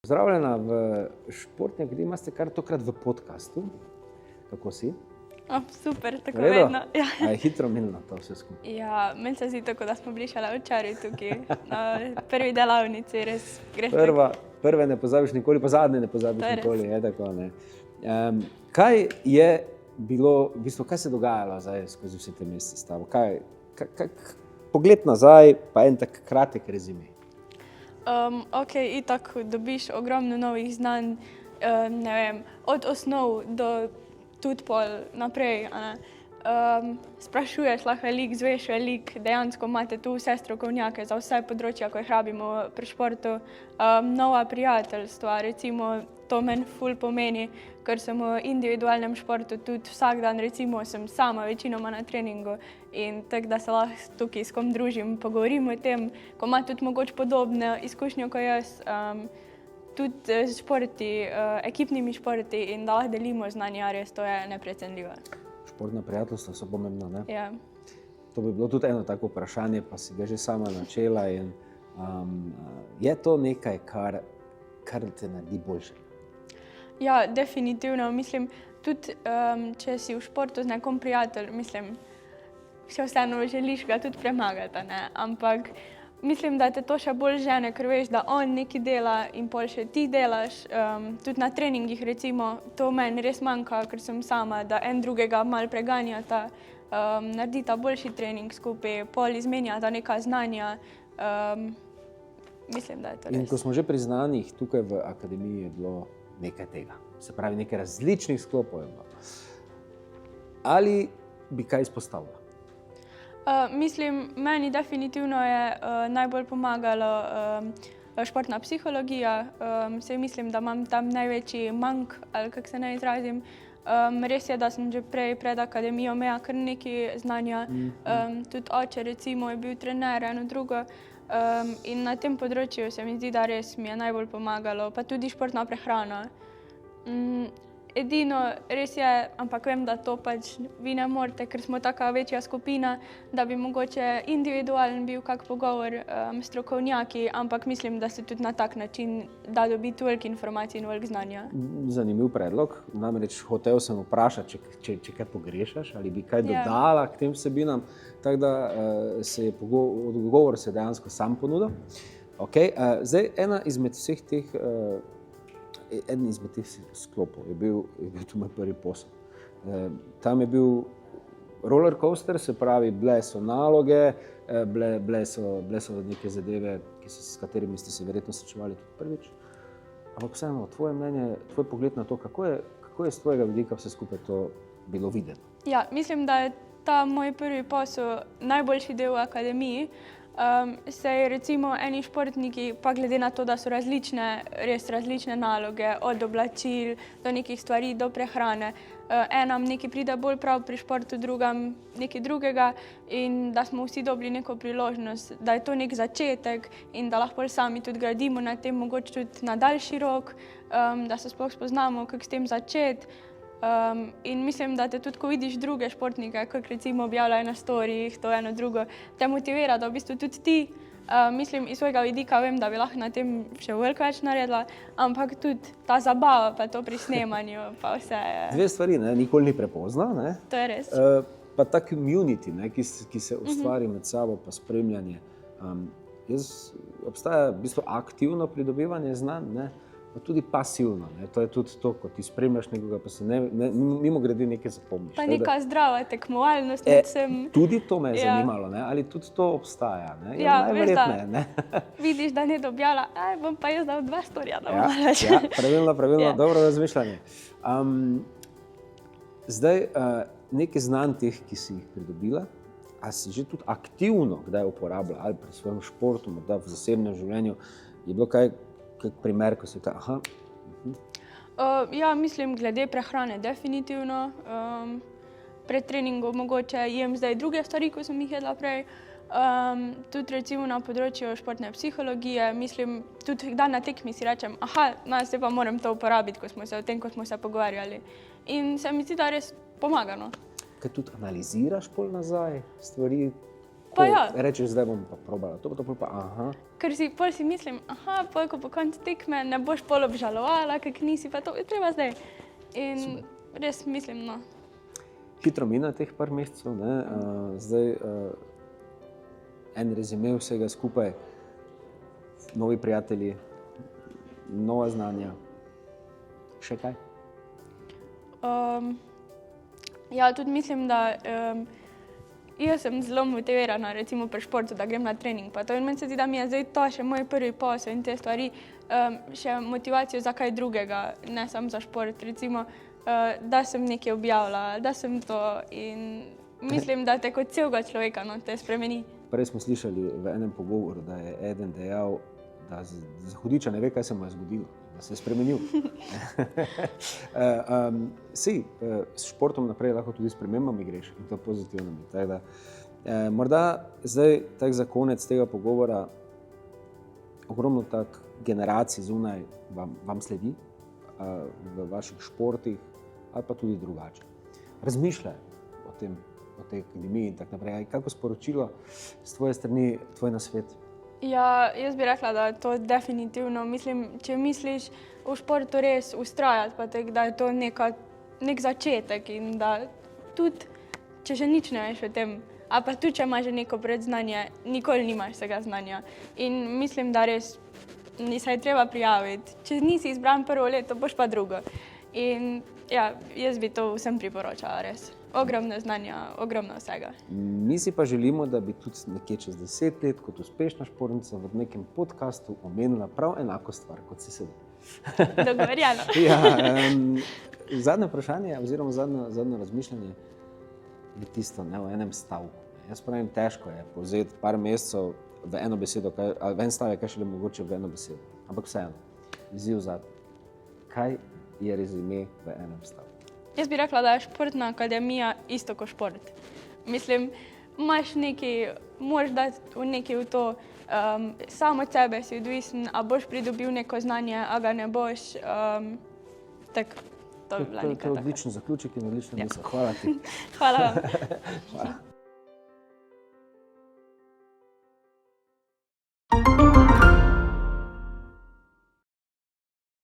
Pozdravljena v Športni akademiji, imate kar tokrat v podkastu. Kako si? Super, tako vedno. Ja. A je hitro minilo to vse skupaj? Ja, meni se zdi tako, da smo bili šele včeraj tukaj na prvi delavnici, res greš Prve ne pozabiš nikoli, pa zadnje ne pozabiš nikoli. Je tako, ne? Kaj je bilo, v bistvu, kaj se je dogajalo zdaj skozi vse te mesece s tabo? Pogled nazaj, pa en tak kratek rezime. Itak dobiš ogromno novih znanj, ne vem, od osnov do tudi pol naprej. Sprašuješ lahko veliko, zveš veliko, dejansko imate tu vse strokovnjake za vse področja, ko jih rabimo pri športu. Nova prijateljstva, recimo, to meni ful pomeni, ker sem v individualnem športu tudi vsak dan, recimo, sem sama večinoma na treningu in tako, da se lahko tukaj s kom družim, pogovorim o tem, ko ima tudi mogoče podobne izkušnje kot jaz, tudi športi, ekipnimi športi in da lahko delimo znanja, res to je neprecenljivo. Športna prijateljstva so pomembna, ne? Ja. To bi bilo tudi eno tako vprašanje, pa si ga že sama načela in je to nekaj, kar te naredi boljše? Ja, definitivno. Mislim, tudi če si v športu z nekom prijatelj, mislim, še vseeno želiš ga tudi premagati, ne? Ampak mislim, da te to še bolj žene, ker veš, da on nekaj dela in pol še ti delaš. Tudi na treningih, recimo, to meni res manjka, ker sem sama, da en drugega malo preganjata, naredita boljši trening skupaj, pol izmenjata neka znanja. Mislim, da je to res. In ko smo že pri znanjih, tukaj v akademiji je bilo nekaj tega. Se pravi, nekaj različnih sklopov je bilo. Ali bi kaj izpostavila? Mislim, meni definitivno je najbolj pomagalo športna psihologija. Saj mislim, da imam tam največji mank, ali kako se naj izrazim. Res je, da sem že pred akademijo imela kar nekaj znanja. Tudi oče, recimo, je bil trener, eno drugo. In na tem področju se mi zdi, da res mi je najbolj pomagalo. Pa tudi športna prehrana. Edino, res je, ampak vem, da to pač vi ne morete, ker smo taka večja skupina, da bi mogoče individualen bil kak pogovor strokovnjaki, ampak mislim, da se tudi na tak način da dobiti toliko informacij in veliko znanja. Zanimiv predlog. Namreč hotel sem vprašati, če kaj pogrešaš ali bi kaj dodala k tem vsebinam, tako da odgovor se dejansko sam ponudil. Zdaj, eden izmed teh sklopov je bil tu moj prvi posel. Tam je bil roller coaster, se pravi, bile so naloge, bile so neke zadeve, s katerimi ste se verjetno srečevali tudi prvič. Ampak vseeno, tvoje mnenje, tvoj pogled na to, kako je s tvojega vidika vse skupaj to bilo videno? Ja, mislim, da je ta moj prvi posel najboljši del v akademiji. Saj recimo eni športniki, pa glede na to, da so res različne naloge, od oblačil do nekih stvari, do prehrane. Enam nekaj pride bolj prav pri športu, drugam nekaj drugega in da smo vsi dobili neko priložnost, da je to nek začetek in da lahko sami tudi gradimo na tem, mogoče tudi na daljši rok, da se sploh spoznamo, kako s tem začeti. In mislim, da te tudi, ko vidiš druge športnike, kako recimo objavljajo na storijih, to eno drugo, te motivira, da v bistvu tudi ti, mislim, iz svojega vidika vem, da bi lahko na tem še veliko več naredila, ampak tudi ta zabava, pa to pri snemanju, pa vse. Dve stvari, ne? Nikoli ni prepozna, ne? To je res. Pa ta community, ne? Ki se ustvari med sabo, pa spremljanje. Obstaja v bistvu aktivno pridobivanje znanj, ne? Pa tudi pasivno, ne? To je tudi to, ko ti spremljaš nekoga, pa se mimo grede nekaj zapomniš. Pa neka zdrava tekmovalnost. Tudi to me je zanimalo, ne? Ali tudi to obstaja, ne? Ja, veš, ne? Vidiš, da ne dobjala, bom pa jaz dal 2 storija. Ja, pravilno, dobro razmišljanje. Zdaj, nekaj znanj teh, ki si jih pridobila, a si že tudi aktivno kdaj uporabila, ali pri svojem športu, morda v zasebnem življenju, je bilo kaj primer, ko si Ja, mislim, glede prehrane definitivno. Pred treningom mogoče jem zdaj druge stvari, ko sem jih jedla prej. Tudi recimo na področju športne psihologije, mislim, tudi dan na tekmi si rečem, zdaj pa moram to uporabiti, ko smo se pogovarjali. In se mi zdi, da res pomaga, no. Kaj tudi analiziraš pol nazaj stvari, Pa ja. Rečeš, zdaj bom pa probala, to pa, aha. Ker pol si mislim, pol, ko po koncu tekme ne boš pol obžalovala, ker nisi pa to treba zdaj. In res mislim, no. Hitro mine teh par mesecev, ne? Zdaj en rezime vsega skupaj, novi prijatelji, nova znanja, še kaj? Ja, tudi mislim, da jaz sem zelo motivirana, recimo pri športu, da grem na trening. Pa to in meni se zdi, da mi je zdaj to še moj prvi posel in te stvari, še motivacijo za kaj drugega, ne samo za šport. Recimo, da sem nekaj objavila, da sem to in mislim, da te kot celega človeka te spremeni. Prej smo slišali v enem pogovoru, da je eden dejal, da za hudiča ne ve, kaj se mu je zgodilo, da se je spremenil. S športom naprej lahko tudi spremembami greš in to pozitivnimi. Tako da, morda zdaj tak za konec tega pogovora ogromno tak generacij zunaj vam sledi v vaših športih ali pa tudi drugače. Razmišljaj o tej akademiji in tako naprej. Kako sporočilo s tvoje strani, tvoj nasvet? Ja, jaz bi rekla, da to definitivno. Mislim, če misliš v športu res ustrajati, pa da je to nek začetek in da tudi, če še nič ne veš o tem, a pa tudi, če imaš že neko predznanje, nikoli nimaš vsega znanja. In mislim, da res se je treba prijaviti. Če nisi izbran prvo leto, boš pa drugo. In ja, jaz bi to vsem priporočala, res. Ogromno znanja, ogromno vsega. Mi si pa želimo, da bi tudi nekje čez 10 let kot uspešna športnica v nekem podcastu omenila prav enako stvar, kot si sedaj. Dogovorjeno. Ja, zadnje vprašanje oziroma zadnje razmišljanje je tisto, ne, v enem stavku. Jaz pravim, težko je povzeti par mesecev v eno besedo, v en stavek, kaj šele mogoče v eno besedo. Ampak vseeno, izziv zadnji. Kaj je rezime v enem stavku? Jaz bi rekla, da je športna akademija isto kot šport. Mislim, imaš nekaj, moraš dati nekaj v to, sam od sebe si odvisen, a boš pridobil neko znanje, a ga ne boš. To bi bila neka taka. To je odličen zaključek in odlična misel. Hvala ti. Hvala vam. Hvala.